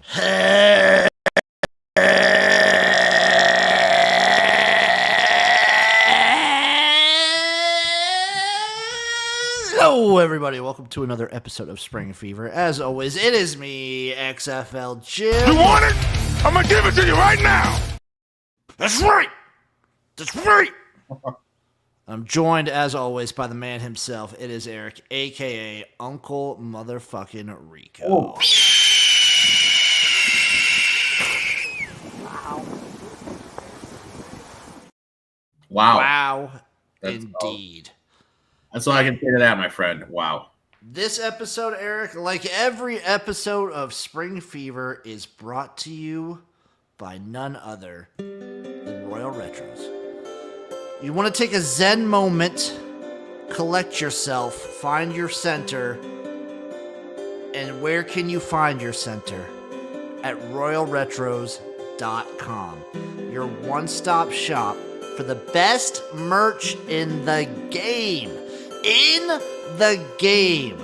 Hello, everybody. Welcome to another episode of Spring Fever. As always, it is me, XFL Jim. You want it? I'm gonna give it to you right now. That's right. That's right. I'm joined, as always, by the man himself. It is Erik, a.k.a. Uncle Motherfucking Rico. Oh. Wow. That's Indeed. That's all I can say to that, my friend. Wow. This episode, Erik, like every episode of Spring Fever, is brought to you by none other than Royal Retros. You want to take a Zen moment, collect yourself, find your center, and where can you find your center? At royalretros.com. Your one-stop shop for the best merch in the game. In the game.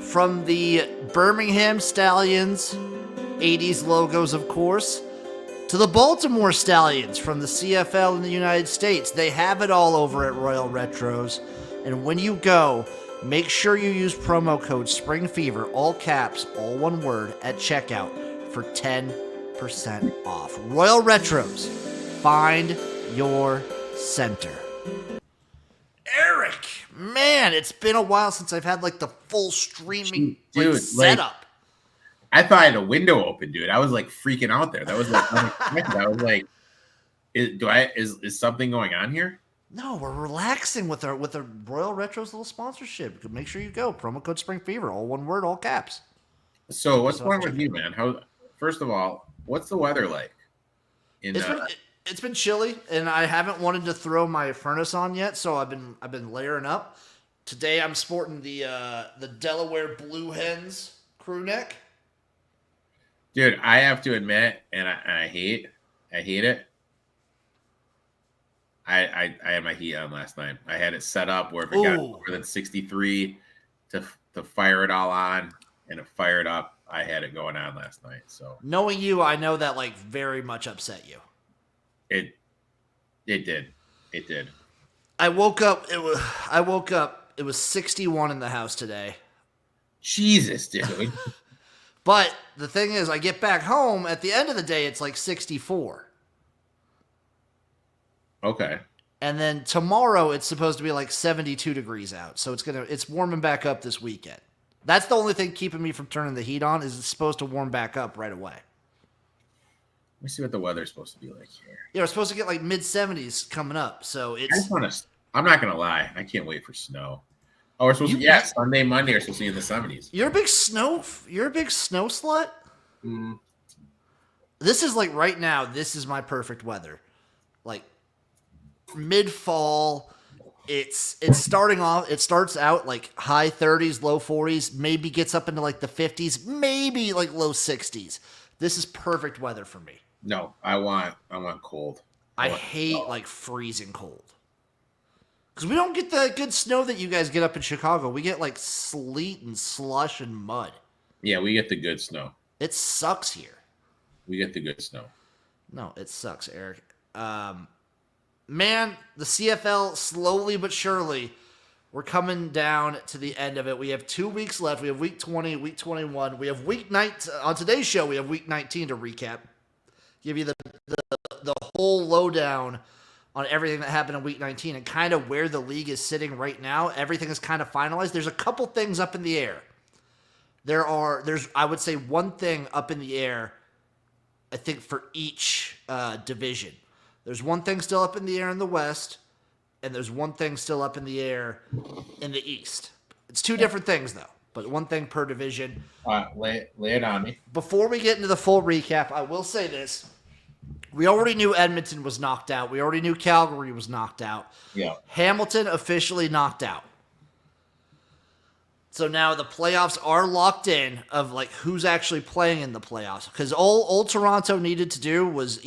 From the Birmingham Stallions, 80s logos, of course, to the Baltimore Stallions from the CFL in the United States. They have it all over at Royal Retros. And when you go, make sure you use promo code SPRINGFEVER, all caps, all one word, at checkout for 10% off. Royal Retros. Find your center. Erik, man, it's been a while since I've had like the full streaming setup. I thought I had a window open, dude. I was like freaking out there. That was like unexpected. I was like, is something going on here? No, we're relaxing with our Royal Retros little sponsorship. Make sure you go. Promo code Spring Fever, all one word, all caps. So what's going on with you, man? First of all, what's the weather like? It's been chilly, and I haven't wanted to throw my furnace on yet, so I've been layering up. Today I'm sporting the Delaware Blue Hens crew neck. Dude, I have to admit, and I hate it. I had my heat on last night. I had it set up where if it got more than 63 to fire it all on, and it fired up. I had it going on last night. So knowing you, I know that like very much upset you. It did. I woke up. It was 61 in the house today. Jesus, dude. But the thing is, I get back home, at the end of the day, it's like 64. Okay. And then tomorrow, it's supposed to be like 72 degrees out. So it's warming back up this weekend. That's the only thing keeping me from turning the heat on, is it's supposed to warm back up right away. Let me see what the weather's supposed to be like here. Yeah, we're supposed to get like mid-70s coming up. So it's... I'm not going to lie. I can't wait for snow. Oh, we're supposed to, Sunday, Monday are supposed to be in the 70s. You're a big snow slut? Mm. This is like right now, this is my perfect weather. Like mid-fall, it starts out like high 30s, low 40s, maybe gets up into like the 50s, maybe like low 60s. This is perfect weather for me. No, I want cold. I hate like freezing cold. Because we don't get the good snow that you guys get up in Chicago. We get like sleet and slush and mud. Yeah, we get the good snow. It sucks here. We get the good snow. No, it sucks, Erik. Man, the CFL, slowly but surely, we're coming down to the end of it. We have 2 weeks left. We have week 20, week 21. We have week 19. On today's show, we have week 19 to recap. Give you the whole lowdown on everything that happened in week 19 and kind of where the league is sitting right now. Everything is kind of finalized. There's a couple things up in the air. There's I would say one thing up in the air, I think, for each division. There's one thing still up in the air in the West, and there's one thing still up in the air in the East. It's two different things, though, but one thing per division. Lay it on me. Before we get into the full recap, I will say this. We already knew Edmonton was knocked out. We already knew Calgary was knocked out. Yeah. Hamilton officially knocked out. So now the playoffs are locked in of like who's actually playing in the playoffs. Because all Toronto needed to do was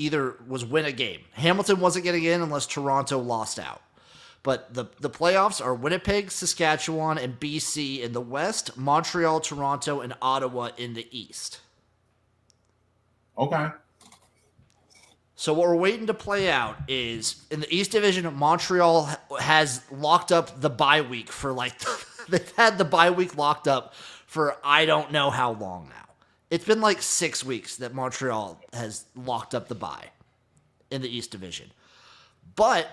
win a game. Hamilton wasn't getting in unless Toronto lost out. But the playoffs are Winnipeg, Saskatchewan, and BC in the West, Montreal, Toronto, and Ottawa in the East. Okay. So what we're waiting to play out is in the East Division, Montreal has locked up the bye week for they've had the bye week locked up for I don't know how long now. It's been like 6 weeks that Montreal has locked up the bye in the East Division. But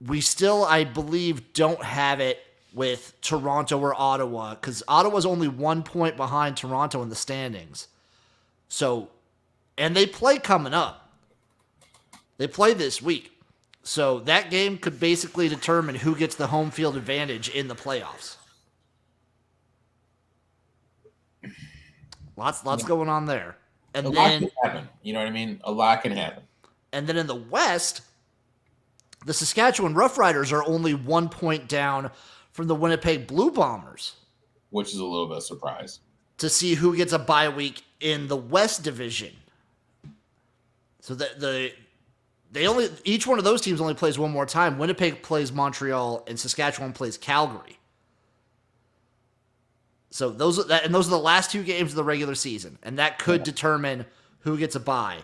we still, I believe, don't have it with Toronto or Ottawa because Ottawa's only 1 point behind Toronto in the standings. So, and they play coming up. They play this week. So that game could basically determine who gets the home field advantage in the playoffs. Lots going on there. And a then lot can happen. You know what I mean? A lot can happen. And then in the West, the Saskatchewan Roughriders are only 1 point down from the Winnipeg Blue Bombers. Which is a little bit of a surprise. To see who gets a bye week in the West Division. So each one of those teams only plays one more time. Winnipeg plays Montreal and Saskatchewan plays Calgary. So those are the last 2 games of the regular season, and that could determine who gets a bye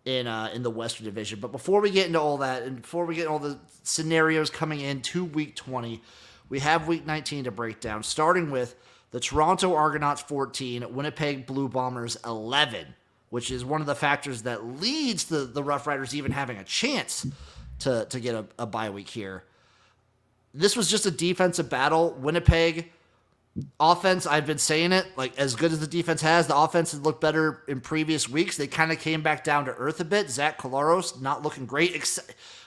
in the Western Division. But before we get into all that, and before we get all the scenarios coming into Week 20, we have Week 19 to break down, starting with the Toronto Argonauts 14, Winnipeg Blue Bombers 11, which is one of the factors that leads the Rough Riders even having a chance to get a bye week here. This was just a defensive battle. Winnipeg offense, I've been saying it, like as good as the defense has, the offense has looked better in previous weeks. They kind of came back down to earth a bit. Zach Collaros not looking great.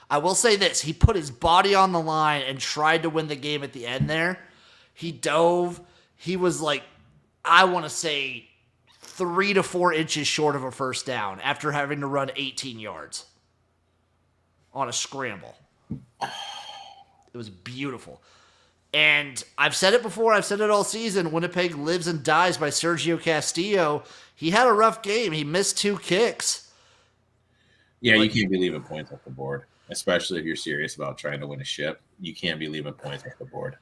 I will say this, he put his body on the line and tried to win the game at the end there. He dove. He was like, I want to say 3 to 4 inches short of a first down after having to run 18 yards on a scramble. It was beautiful. And I've said it before, I've said it all season, Winnipeg lives and dies by Sergio Castillo. He had a rough game. He missed 2 kicks. Yeah, you can't be leaving points off the board, especially if you're serious about trying to win a ship. You can't be leaving points off the board.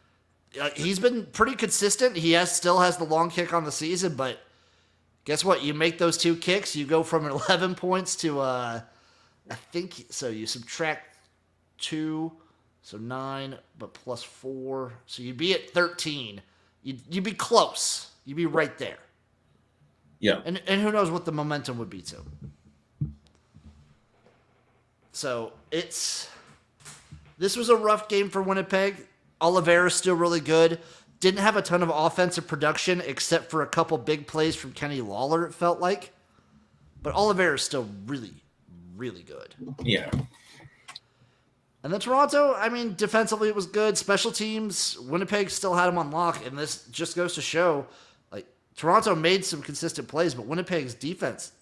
He's been pretty consistent. He still has the long kick on the season, but guess what? You make those 2 kicks, you go from 11 points to, I think, so you subtract 2, so 9, but plus 4. So you'd be at 13. You'd be close. You'd be right there. Yeah. And who knows what the momentum would be too. So this was a rough game for Winnipeg. Oliveira's still really good. Didn't have a ton of offensive production except for a couple big plays from Kenny Lawler, it felt like. But Oliveira's still really, really good. Yeah. And then Toronto, I mean, defensively it was good. Special teams, Winnipeg still had them on lock. And this just goes to show, like, Toronto made some consistent plays, but Winnipeg's defense,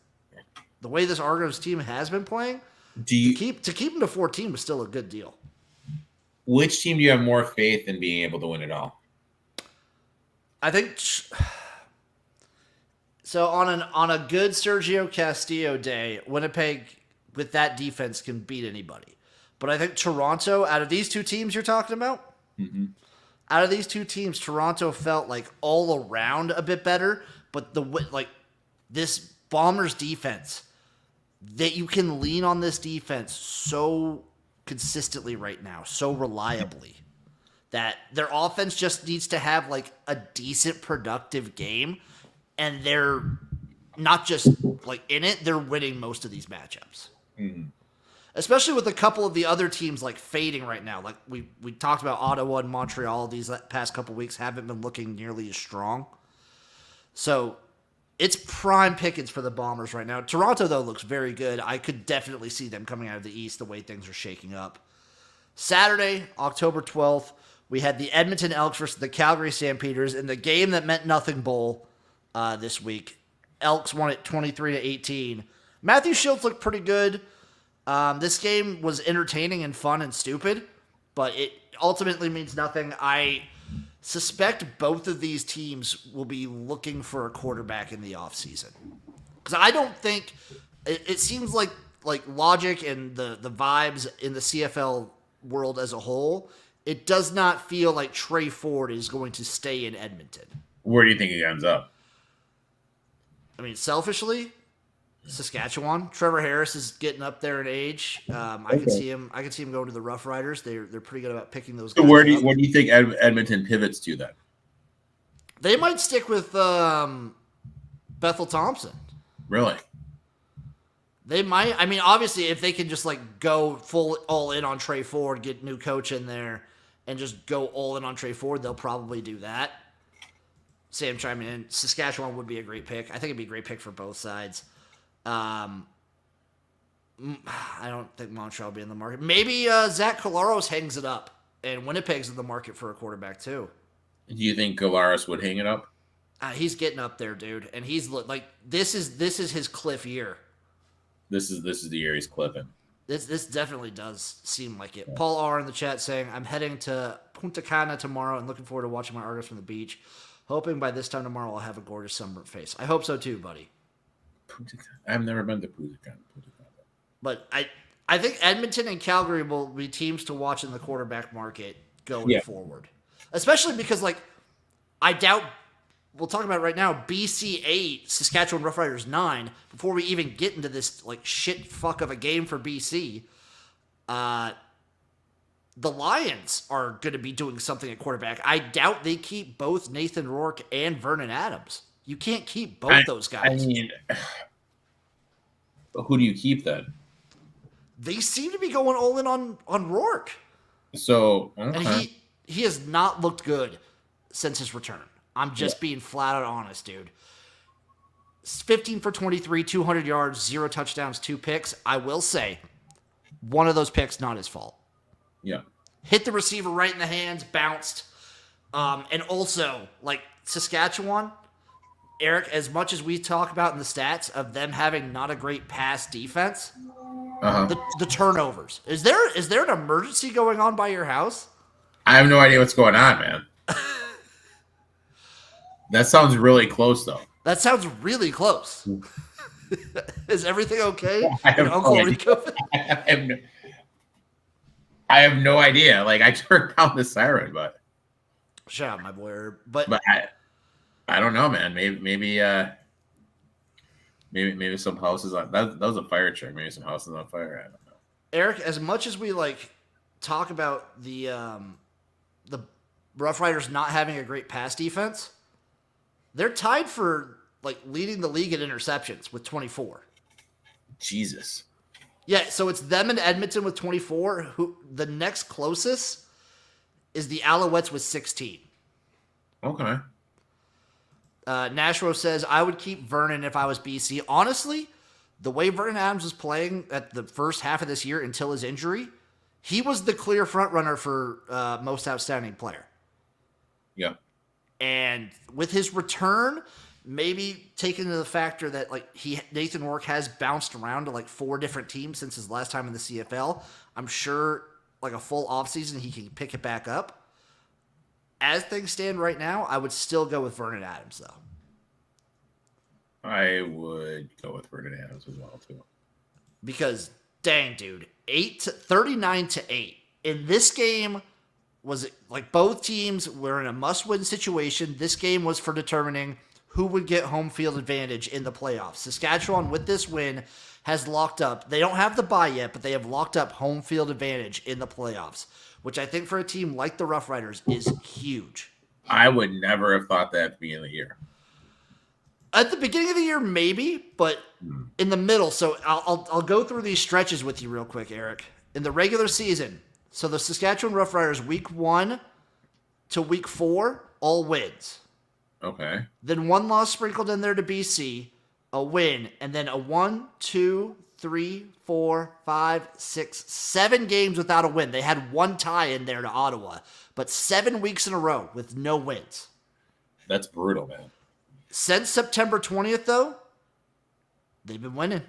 the way this Argos team has been playing, to keep them to 14 was still a good deal. Which team do you have more faith in being able to win it all? I think so. On a good Sergio Castillo day, Winnipeg with that defense can beat anybody. But I think Toronto, out of these 2 teams you're talking about, out of these 2 teams, Toronto felt like all around a bit better. But this Bombers defense, that you can lean on this defense so consistently right now, so reliably, that their offense just needs to have like a decent productive game, and they're not just like in it, they're winning most of these matchups. Especially with a couple of the other teams like fading right now. Like we talked about Ottawa and Montreal these past couple weeks haven't been looking nearly as strong. So it's prime pickings for the Bombers right now. Toronto, though, looks very good. I could definitely see them coming out of the East the way things are shaking up. Saturday, October 12th, we had the Edmonton Elks versus the Calgary Stampeders in the game that meant nothing bowl this week. Elks won it 23-18. Matthew Shields looked pretty good. This game was entertaining and fun and stupid, but it ultimately means nothing. I suspect both of these teams will be looking for a quarterback in the offseason. Because I don't think it seems like logic and the vibes in the CFL world as a whole, it does not feel like Trey Ford is going to stay in Edmonton. Where do you think he ends up? I mean, selfishly, Saskatchewan. Trevor Harris is getting up there in age. I can see him. I can see him going to the Rough Riders. They're pretty good about picking those So guys where do up. you think Edmonton pivots to then? They might stick with Bethel Thompson. Really? They might. I mean, obviously, if they can just like go full all in on Trey Ford, get new coach in there, and just go all in on Trey Ford, they'll probably do that. Sam chiming in. Saskatchewan would be a great pick. I think it'd be a great pick for both sides. I don't think Montreal will be in the market. Maybe Zach Collaros hangs it up, and Winnipeg's in the market for a quarterback too. Do you think Galaris would hang it up? He's getting up there, dude, and he's like this is his cliff year. This is the year he's clipping. This definitely does seem like it. Yeah. Paul R in the chat saying, I'm heading to Punta Cana tomorrow and looking forward to watching my Argos from the beach. Hoping by this time tomorrow I'll have a gorgeous sunburnt face. I hope so too, buddy. I've never been to Punta Cana. But I think Edmonton and Calgary will be teams to watch in the quarterback market going forward. Especially because, like, I doubt, we'll talk about it right now, BC 8, Saskatchewan Roughriders 9, before we even get into this, like, shit fuck of a game for BC, the Lions are going to be doing something at quarterback. I doubt they keep both Nathan Rourke and Vernon Adams. You can't keep both those guys. I mean, who do you keep then? They seem to be going all in on Rourke. So, okay. And he has not looked good since his return. I'm just being flat out honest, dude. 15 for 23, 200 yards, 0 touchdowns, 2 picks. I will say, one of those picks, not his fault. Yeah. Hit the receiver right in the hands, bounced. And also, like, Saskatchewan, Eric, as much as we talk about in the stats of them having not a great pass defense, the turnovers. Is there an emergency going on by your house? I have no idea what's going on, man. That sounds really close, though. That sounds really close. Is everything okay? I have no idea. Like, I turned down the siren, but shut up, my boy. But I don't know, man. Maybe some houses on that was a fire truck. Maybe some houses on fire. I don't know. Eric, as much as we like talk about the Rough Riders not having a great pass defense, they're tied for like leading the league in interceptions with 24. Jesus. Yeah, so it's them and Edmonton with 24. Who the next closest is the Alouettes with 16. Okay. Nashro says, I would keep Vernon if I was BC. Honestly, the way Vernon Adams was playing at the first half of this year until his injury, he was the clear front runner for most outstanding player. Yeah. And with his return, maybe taking into the factor that like Nathan Rourke has bounced around to like 4 different teams since his last time in the CFL, I'm sure like a full offseason he can pick it back up. As things stand right now, I would still go with Vernon Adams, though. I would go with Vernon Adams as well, too. Because, dang, dude, 39-8. In this game, was it like both teams were in a must-win situation. This game was for determining who would get home field advantage in the playoffs. Saskatchewan, with this win, has locked up. They don't have the bye yet, but they have locked up home field advantage in the playoffs, which I think for a team like the Rough Riders is huge. I would never have thought that at the beginning of the year. At the beginning of the year, maybe, but in the middle. So I'll go through these stretches with you real quick, Eric. In the regular season, so the Saskatchewan Rough Riders, week 1 to week 4, all wins. Okay. Then 1 loss sprinkled in there to BC, a win, and then a 1, 2, 3, 4, 5, 6, 7 games without a win. They had 1 tie in there to Ottawa, but 7 weeks in a row with no wins. That's brutal, man. Since September 20th, though, they've been winning.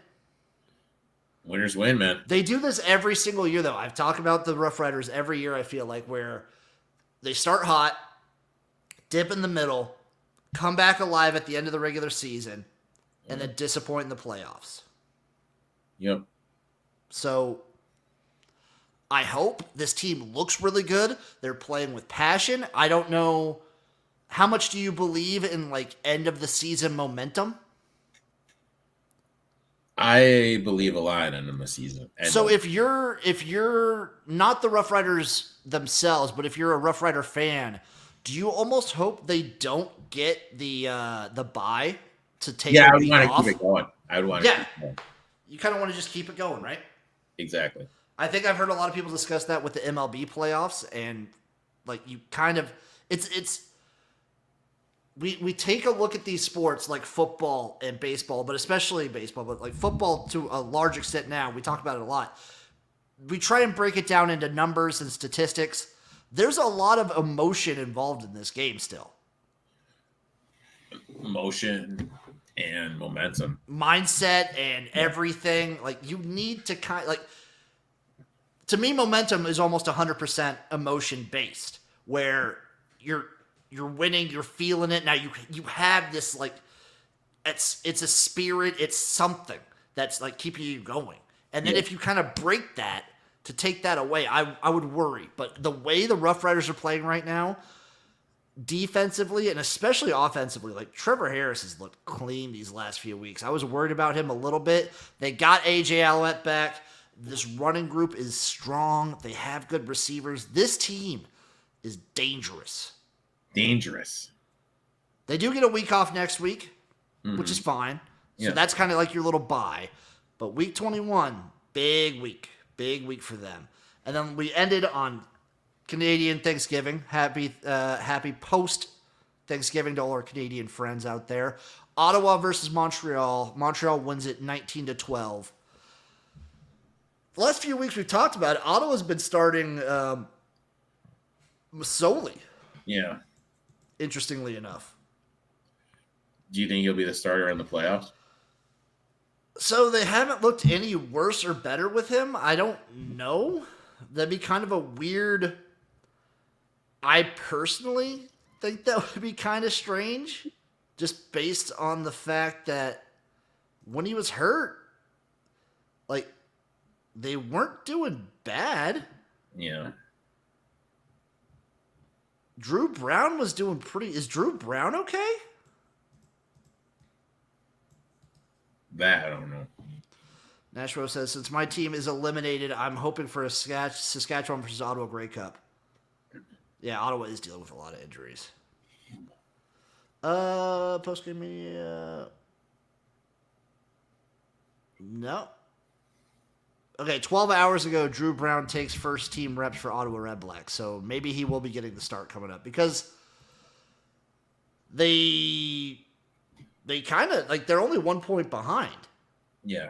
Winners win, man. They do this every single year, though. I've talked about the Rough Riders every year, I feel like, where they start hot, dip in the middle, come back alive at the end of the regular season, and then disappoint in the playoffs. Yep. So I hope this team looks really good. They're playing with passion. I don't know, how much do you believe in like end of the season momentum? I believe a lot in them this season. And So if you're not the Rough Riders themselves, but if you're a Rough Rider fan, do you almost hope they don't get the bye to take I a would week want to off? keep it going. I would want to Yeah. keep it going. You kind of want to just keep it going, right? Exactly. I think I've heard a lot of people discuss that with the MLB playoffs, and like you kind of we take a look at these sports like football and baseball, but especially baseball, but like football to a large extent now. We talk about it a lot. We try and break it down into numbers and statistics. There's a lot of emotion involved in this game still. Motion and momentum. Mindset and everything. Like you need to to me, momentum is almost 100% emotion based, where you're winning, you're feeling it. Now you have this like it's a spirit, it's something that's like keeping you going. And then if you kind of break that to take that away, I would worry. But the way the Rough Riders are playing right now, defensively and especially offensively, like Trevor Harris has looked clean these last few weeks. I was worried about him a little bit. They got AJ Alouette back. This running group is strong. They have good receivers. This team is dangerous. Dangerous. They do get a week off next week, which is fine. So that's kind of like your little bye. But week 21, big week. Big week for them. And then we ended on Canadian Thanksgiving. Happy post Thanksgiving to all our Canadian friends out there. Ottawa versus Montreal. Montreal wins it 19-12. The last few weeks we've talked about it. Ottawa's been starting solely. Yeah. Interestingly enough. Do you think he'll be the starter in the playoffs? So they haven't looked any worse or better with him. I don't know. That'd be kind of a weird. I personally think that would be kind of strange, just based on the fact that when he was hurt, like, they weren't doing bad. Yeah. Drew Brown was doing pretty. Is Drew Brown okay? That I don't know. Nashville says, since my team is eliminated, I'm hoping for a Saskatchewan versus Ottawa Grey Cup. Yeah, Ottawa is dealing with a lot of injuries. Post-game media. No. Okay, 12 hours ago, Drew Brown takes first team reps for Ottawa Red Blacks. So maybe he will be getting the start coming up because they kind of like they're only 1 point behind. Yeah.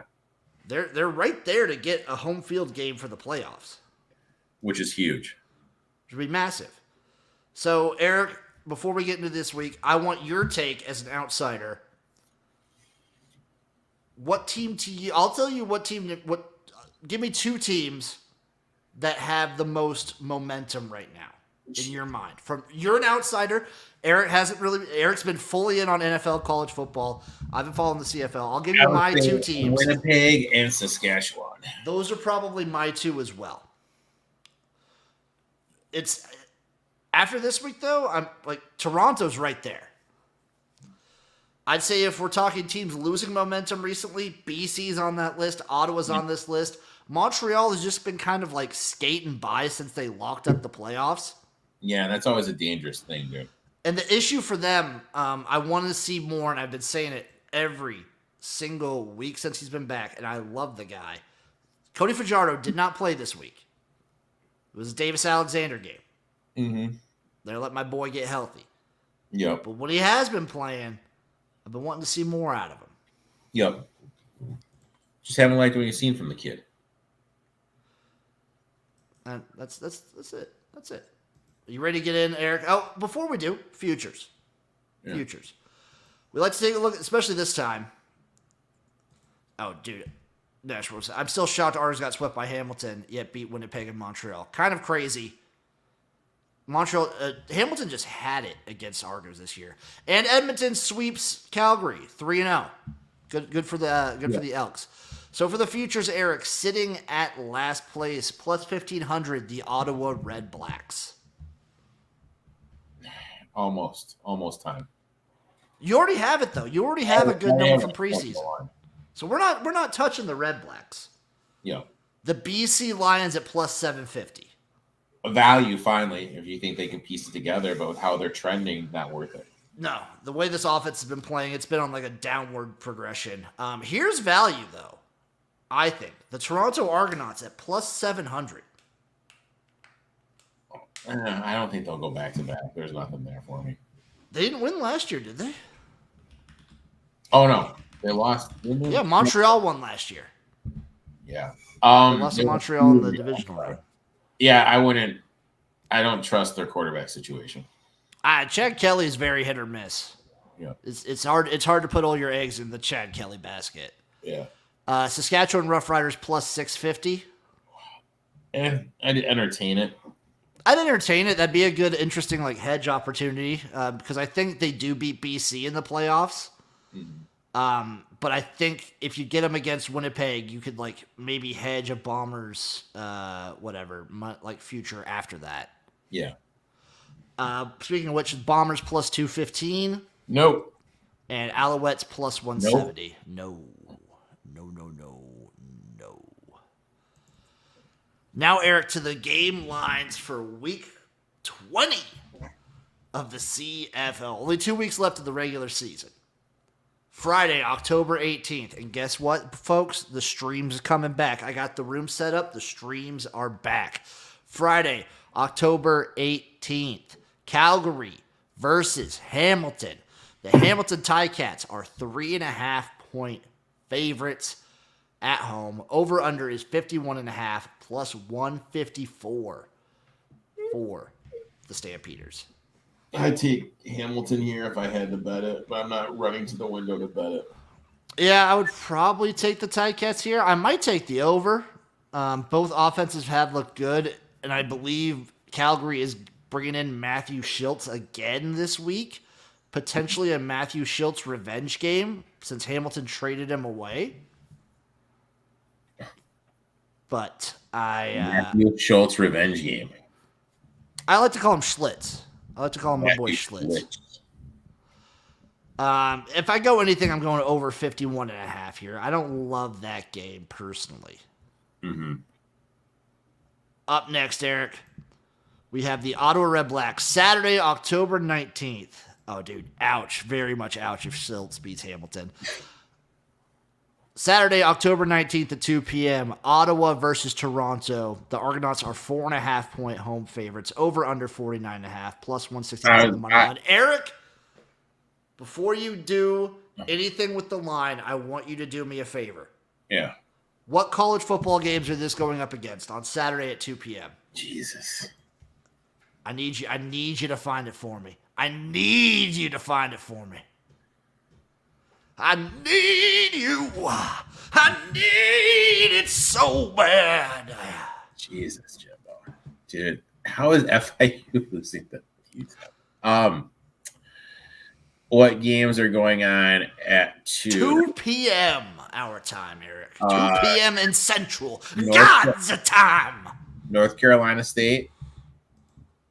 They're right there to get a home field game for the playoffs, Which is huge. which would be massive. So Eric, before we get into this week, I want your take as an outsider. What team to you? I'll tell you what team. Give me two teams that have the most momentum right now in your mind. You're an outsider. Eric's been fully in on NFL college football. I've been following the CFL. I'll give you my two teams. Winnipeg and Saskatchewan. Those are probably my two as well. It's after this week though, I'm like Toronto's right there. I'd say if we're talking teams losing momentum recently, BC's on that list, Ottawa's on this list. Montreal has just been kind of like skating by since they locked up the playoffs. Yeah, that's always a dangerous thing, dude. And the issue for them, I want to see more, and I've been saying it every single week since he's been back, and I love the guy. Cody Fajardo did not play this week. It was a Davis Alexander game. Mm-hmm. They're letting my boy get healthy. Yep. But when he has been playing, I've been wanting to see more out of him. Yep. Just haven't liked what you've seen from the kid. And that's it. That's it. Are you ready to get in, Eric? Oh, before we do, futures. Yeah. Futures. We like to take a look, especially this time. Oh, dude. Nashville. I'm still shocked ours got swept by Hamilton, yet beat Winnipeg and Montreal. Kind of crazy. Montreal, Hamilton just had it against Argos this year, and Edmonton sweeps Calgary 3-0. Good for the Elks. So for the futures, Eric sitting at last place plus 1,500, the Ottawa Red Blacks. Almost time. You already have it though. You already have a good number from preseason. So we're not touching the Red Blacks. Yeah. The BC Lions at plus 750. A value finally, if you think they can piece it together, but with how they're trending, not worth it. No, the way this offense has been playing, it's been on like a downward progression. Here's value though. I think the Toronto Argonauts at plus 700. I don't think they'll go back to back. There's nothing there for me. They didn't win last year, did they? Oh no, they lost. Yeah, Montreal won last year. Yeah. They lost to Montreal in the divisional round. Yeah, I wouldn't. I don't trust their quarterback situation. Chad Kelly is very hit or miss. Yeah. It's hard to put all your eggs in the Chad Kelly basket. Yeah. Saskatchewan Roughriders plus 650. And I'd entertain it. I'd entertain it. That'd be a good, interesting like hedge opportunity because I think they do beat BC in the playoffs. Mm-hmm. But I think if you get them against Winnipeg, you could like maybe hedge a Bombers, future after that. Yeah. Speaking of which, Bombers plus 215 Nope. and Alouettes plus 170. No. Now, Eric, to the game lines for week 20 of the CFL. Only 2 weeks left of the regular season. Friday, October 18th. And guess what, folks? The stream's coming back. I got the room set up. The streams are back. Friday, October 18th. Calgary versus Hamilton. The Hamilton Ticats are 3.5-point favorites at home. Over under is 51.5 plus 154 for the Stampeders. I'd take Hamilton here if I had to bet it, but I'm not running to the window to bet it. Yeah, I would probably take the Ticats here. I might take the over. Both offenses have looked good, and I believe Calgary is bringing in Matthew Schultz again this week. Potentially a Matthew Schultz revenge game since Hamilton traded him away. But Matthew Schultz revenge game. I like to call him Schlitz. I like to call him my boy Schlitz. If I go anything, I'm going over 51.5 here. I don't love that game personally. Mm-hmm. Up next, Eric, we have the Ottawa Red Blacks. Saturday, October 19th. Oh, dude, ouch. Very much ouch if Schultz beats Hamilton. Saturday, October 19th at 2 p.m., Ottawa versus Toronto. The Argonauts are 4.5-point home favorites, over under 49.5, plus 165 on the money line. Eric, before you do anything with the line, I want you to do me a favor. Yeah. What college football games are this going up against on Saturday at 2 p.m.? Jesus. I need you to find it for me. I need you to find it for me. I need you. I need it so bad. Jesus, Jimbo. Dude, how is FIU losing the Utah? What games are going on at 2 p.m. our time, Eric? 2 p.m. in Central. North God's time. North Carolina State.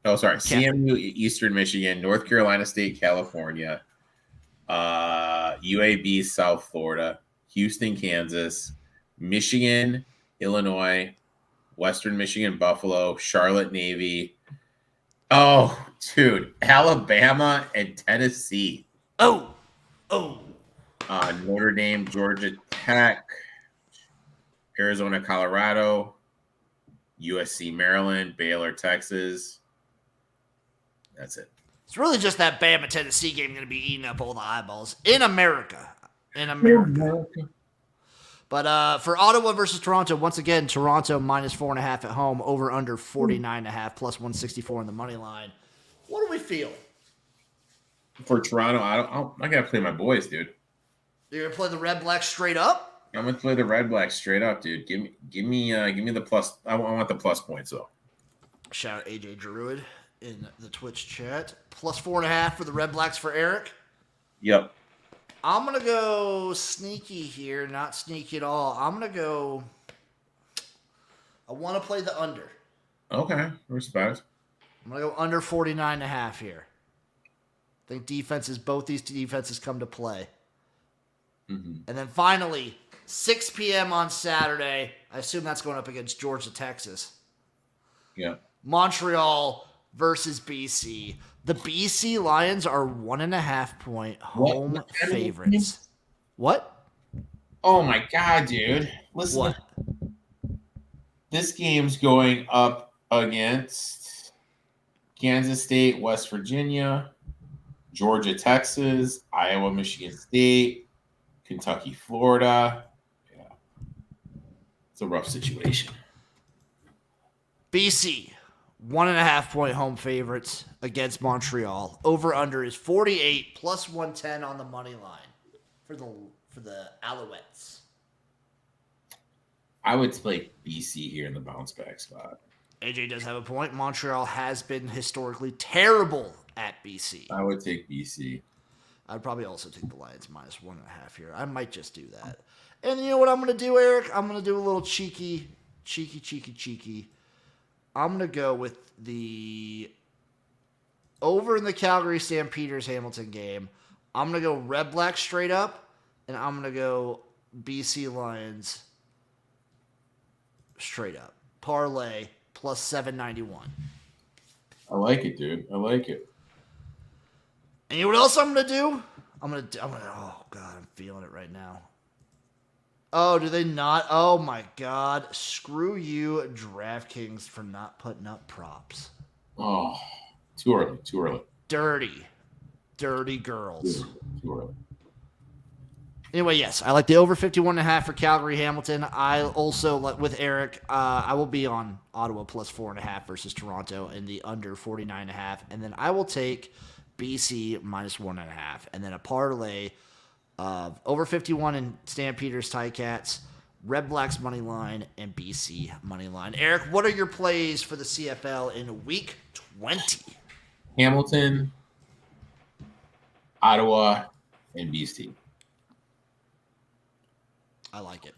Oh, sorry. CMU, Eastern Michigan. North Carolina State, California. UAB, South Florida. Houston, Kansas. Michigan, Illinois. Western Michigan, Buffalo. Charlotte, Navy. Oh, dude. Alabama and Tennessee. Oh. Notre Dame, Georgia Tech. Arizona, Colorado. USC, Maryland. Baylor, Texas. That's it. It's really just that Bama Tennessee game going to be eating up all the eyeballs in America. But for Ottawa versus Toronto, once again, Toronto minus 4.5 at home, over under 49.5, plus 164 on the money line. What do we feel? For Toronto, I gotta play my boys, dude. You're gonna play the Red Blacks straight up? I'm gonna play the Red Blacks straight up, dude. Give me the plus. I want the plus points though. Shout out AJ Druid in the Twitch chat. Plus 4.5 for the Red Blacks for Eric. Yep. I'm gonna go sneaky here, not sneaky at all. I want to play the under. Okay, respect. I'm gonna go under 49.5 here. I think both these defenses come to play. Mm-hmm. And then finally, 6 p.m. on Saturday. I assume that's going up against Georgia, Texas. Yeah. Montreal versus BC. The BC Lions are 1.5 point home favorites. What? Oh my god, dude! Listen, What? this game's going up against Kansas State, West Virginia, Georgia, Texas, Iowa, Michigan State, Kentucky, Florida. Yeah, it's a rough situation. BC, 1.5 point home favorites against Montreal. Over under is 48 plus 110 on the money line for the Alouettes. I would play BC here in the bounce back spot. AJ does have a point. Montreal has been historically terrible at BC. I would take BC. I'd probably also take the Lions minus 1.5 here. I might just do that. And you know what I'm going to do, Eric? I'm going to do a little cheeky. I'm going to go with the over in the Calgary Stampeders Hamilton game. I'm going to go red black straight up, and I'm going to go BC Lions straight up. Parlay plus 791. I like it, dude. I like it. And you know what else I'm going to do? Oh, God, I'm feeling it right now. Oh, do they not? Oh, my God. Screw you, DraftKings, for not putting up props. Oh, too early. Dirty girls. Too early. Anyway, yes, I like the over 51.5 for Calgary Hamilton. I also, like with Eric, I will be on Ottawa plus 4.5 versus Toronto and the under 49.5. And then I will take BC minus 1.5. And then a parlay of over 51 in Stampeders Ticats, Red Blacks money line, and BC money line. Eric, what are your plays for the CFL in week 20? Hamilton, Ottawa, and BC. I like it.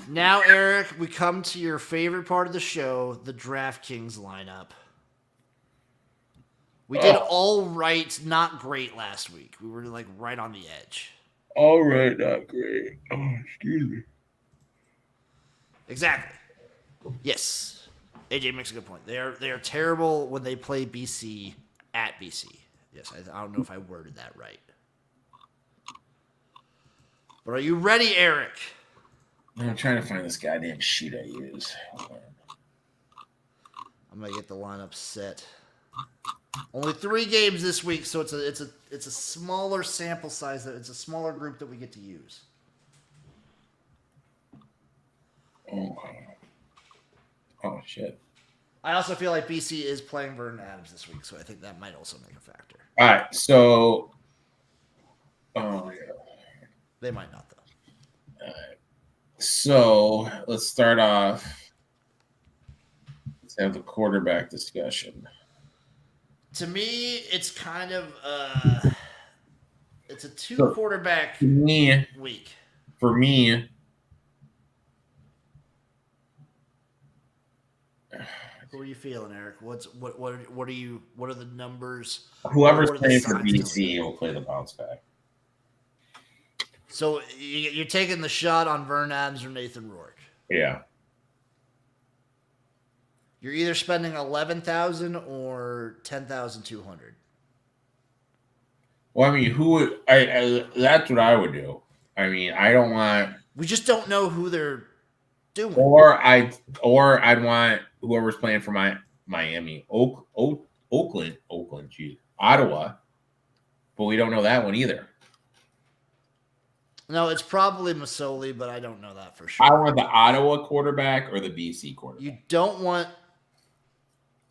Now, Eric, we come to your favorite part of the show, the DraftKings lineup. We did all right, not great last week. We were like right on the edge. All right, not great. Oh, excuse me. Exactly. Yes. AJ makes a good point. They are terrible when they play BC at BC. Yes, I don't know if I worded that right. But are you ready, Eric? I'm trying to find this goddamn sheet I use. I'm gonna get the lineup set. Only 3 games this week, so it's a smaller sample size. It's a smaller group that we get to use. Oh shit! I also feel like BC is playing Vernon Adams this week, so I think that might also make a factor. All right, so yeah. They might not, though. All right. So let's start off. Let's have the quarterback discussion. To me, it's kind of it's a 2 quarterback week. For me, who are you feeling, Eric? What are the numbers? whoever's What are the playing for signs BC will play the bounce back. So you're taking the shot on Vern Adams or Nathan Rourke. Yeah. You're either spending $11,000 or $10,200. Well, I mean, who would I? That's what I would do. I mean, I don't want. We just don't know who they're doing. Or I'd want whoever's playing for Miami, Oakland, geez, Ottawa, but we don't know that one either. No, it's probably Masoli, but I don't know that for sure. I want the Ottawa quarterback or the BC quarterback. You don't want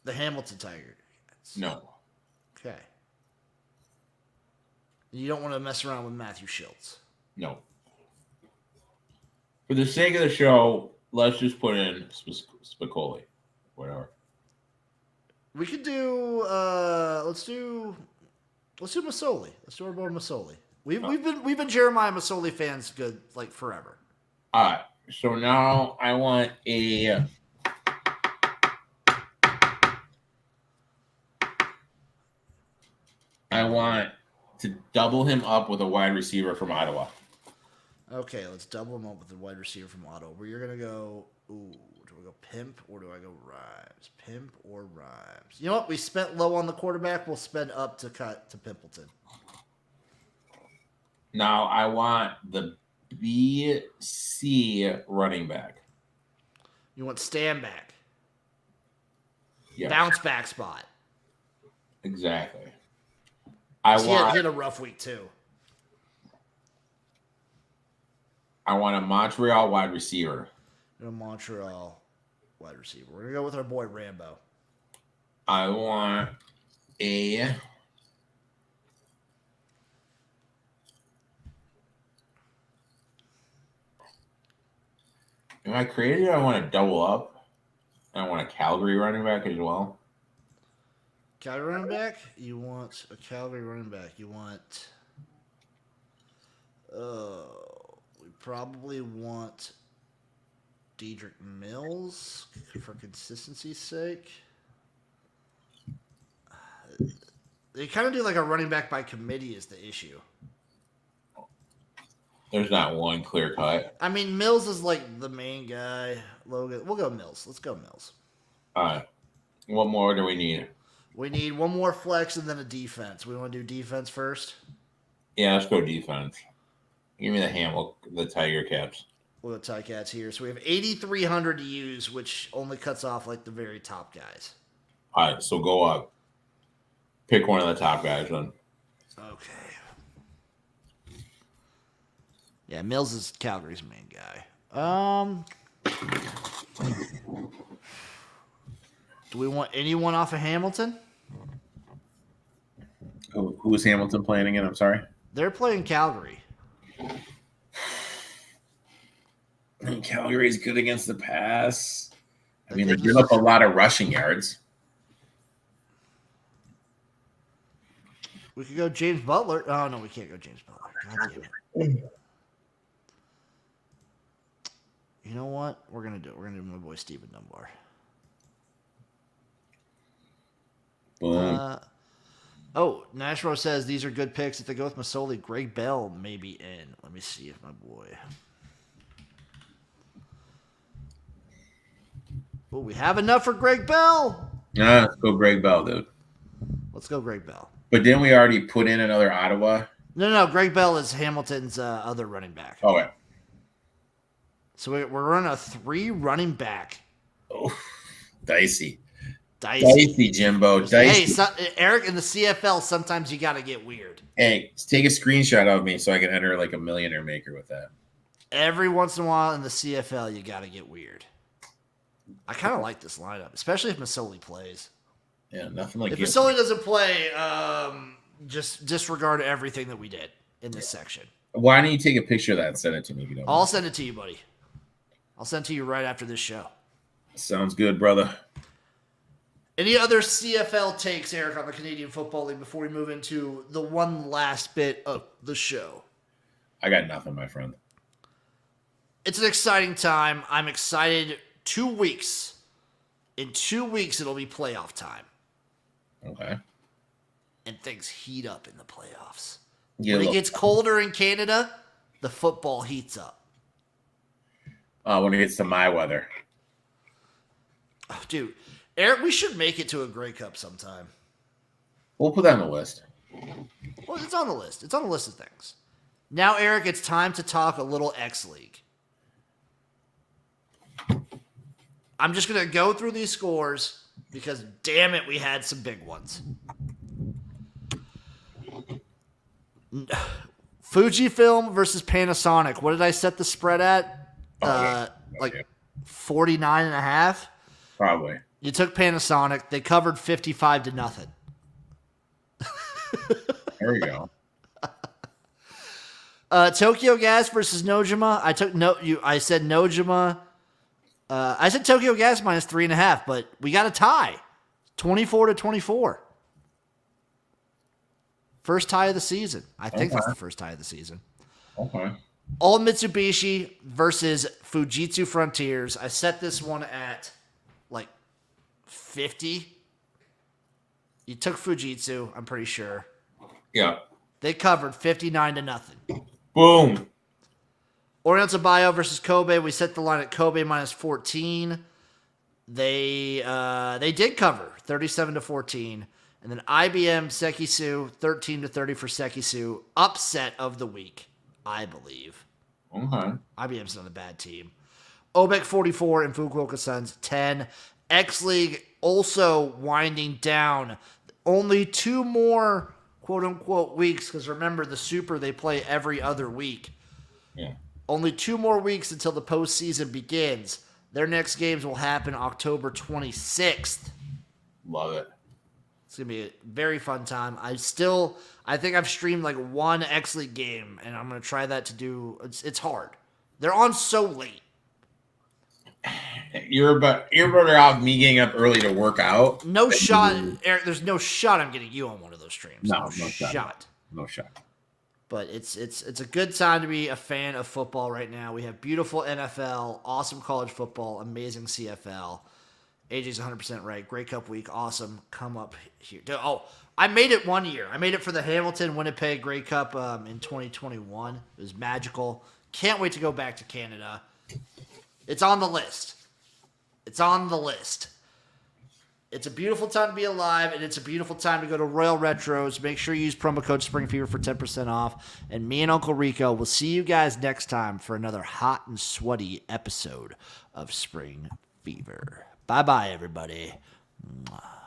the Hamilton Tigers. No. Okay. You don't want to mess around with Matthew Schultz. No. For the sake of the show, let's just put in Spicoli. Whatever. We could do let's do Masoli. Let's do our boy Masoli. We've been Jeremiah Masoli fans good like forever. All right. So now I want to double him up with a wide receiver from Ottawa. Okay, let's double them up with the wide receiver from Auto. Where you're going to go, do I go Pimp or do I go Rhymes? Pimp or Rhymes? You know what? We spent low on the quarterback. We'll spend up to cut to Pimpleton. Now I want the BC running back. You want stand back. Yeah, Bounce back spot. exactly. He had a rough week too. I want a Montreal wide receiver. A Montreal wide receiver. We're going to go with our boy Rambo. I want a Am I crazy? I want to double up. I want a Calgary running back as well. Calgary running back? You want a Calgary running back. You want... we probably want Dedrick Mills for consistency's sake. They kind of do like a running back by committee is the issue. There's not one clear cut. I mean, Mills is like the main guy. Logan, we'll go Mills. Let's go Mills. All right. What more do we need? We need one more flex and then a defense. We want to do defense first? Yeah, let's go defense. Give me the Tiger Caps. We'll go Ticats here. So we have 8,300 to use, which only cuts off like the very top guys. All right, so go up. Pick one of the top guys then. Okay. Yeah, Mills is Calgary's main guy. Do we want anyone off of Hamilton? Who is Hamilton playing again? I'm sorry. They're playing Calgary. I mean, Calgary's good against the pass. I mean, They they give up a lot of rushing yards. We could go James Butler. Oh, no, we can't go James Butler. God damn it. You know what? We're going to do it. We're going to do my boy Steven Dunbar. Boom. Nashro says these are good picks. If they go with Masoli, Greg Bell may be in. Let me see if my boy. Oh, we have enough for Greg Bell. Yeah, let's go Greg Bell, dude. Let's go Greg Bell. But didn't we already put in another Ottawa? No. Greg Bell is Hamilton's other running back. Okay. So we're running a 3 running back. Oh, dicey. Dicey, Jimbo. Dicey. Hey, Eric, in the CFL, sometimes you got to get weird. Hey, take a screenshot of me so I can enter like a millionaire maker with that. Every once in a while in the CFL, you got to get weird. I kind of like this lineup, especially if Masoli plays. Yeah, nothing like if Masoli doesn't play, just disregard everything that we did in this section. Why don't you take a picture of that and send it to me if you don't I'll mind? send it to you, buddy. I'll send it to you right after this show. Sounds good, brother. Any other CFL takes, Eric, on the Canadian Football League before we move into the one last bit of the show? I got nothing, my friend. It's an exciting time. I'm excited. 2 weeks. In 2 weeks, it'll be playoff time. Okay. And things heat up in the playoffs. Yeah, when it gets colder in Canada, the football heats up. When it gets to my weather. Oh, dude, Eric, we should make it to a Grey Cup sometime. We'll put that on the list. Well, it's on the list. It's on the list of things. Now, Eric, it's time to talk a little X League. I'm just going to go through these scores because, damn it, we had some big ones. Fujifilm versus Panasonic. What did I set the spread at? 49.5? Probably. You took Panasonic. They covered 55-0. There we go. Tokyo Gas versus Nojima. I said Nojima. I said Tokyo Gas minus 3.5, but we got a tie. 24-24. First tie of the season. I think that's the first tie of the season. Okay. All Mitsubishi versus Fujitsu Frontiers. I set this one at like 50. You took Fujitsu, I'm pretty sure. Yeah. They covered 59-0. Boom. Oriental Bio versus Kobe. We set the line at Kobe minus 14. They did cover 37-14. And then IBM Sekisu 13-30 for Sekisu. Upset of the week, I believe. Okay. IBM's not a bad team. Obek 44 and Fukuoka Suns 10. X League also winding down. Only 2 more quote unquote weeks, because remember the Super they play every other week. Yeah. Only 2 more weeks until the postseason begins. Their next games will happen October 26th. Love it. It's going to be a very fun time. I think I've streamed like 1 X League game, and I'm going to try that to do. It's hard. They're on so late. You're better off me getting up early to work out. No shot, Eric. There's no shot I'm getting you on one of those streams. No shot. No shot. But it's a good time to be a fan of football right now. We have beautiful NFL, awesome college football, amazing CFL. AJ's 100% right. Grey Cup week, awesome. Come up here. Oh, I made it one year. I made it for the Hamilton Winnipeg Grey Cup in 2021. It was magical. Can't wait to go back to Canada. It's on the list. It's on the list. It's a beautiful time to be alive, and it's a beautiful time to go to Royal Retros. Make sure you use promo code SpringFever for 10% off. And me and Uncle Rico will see you guys next time for another hot and sweaty episode of Spring Fever. Bye-bye, everybody. Mwah.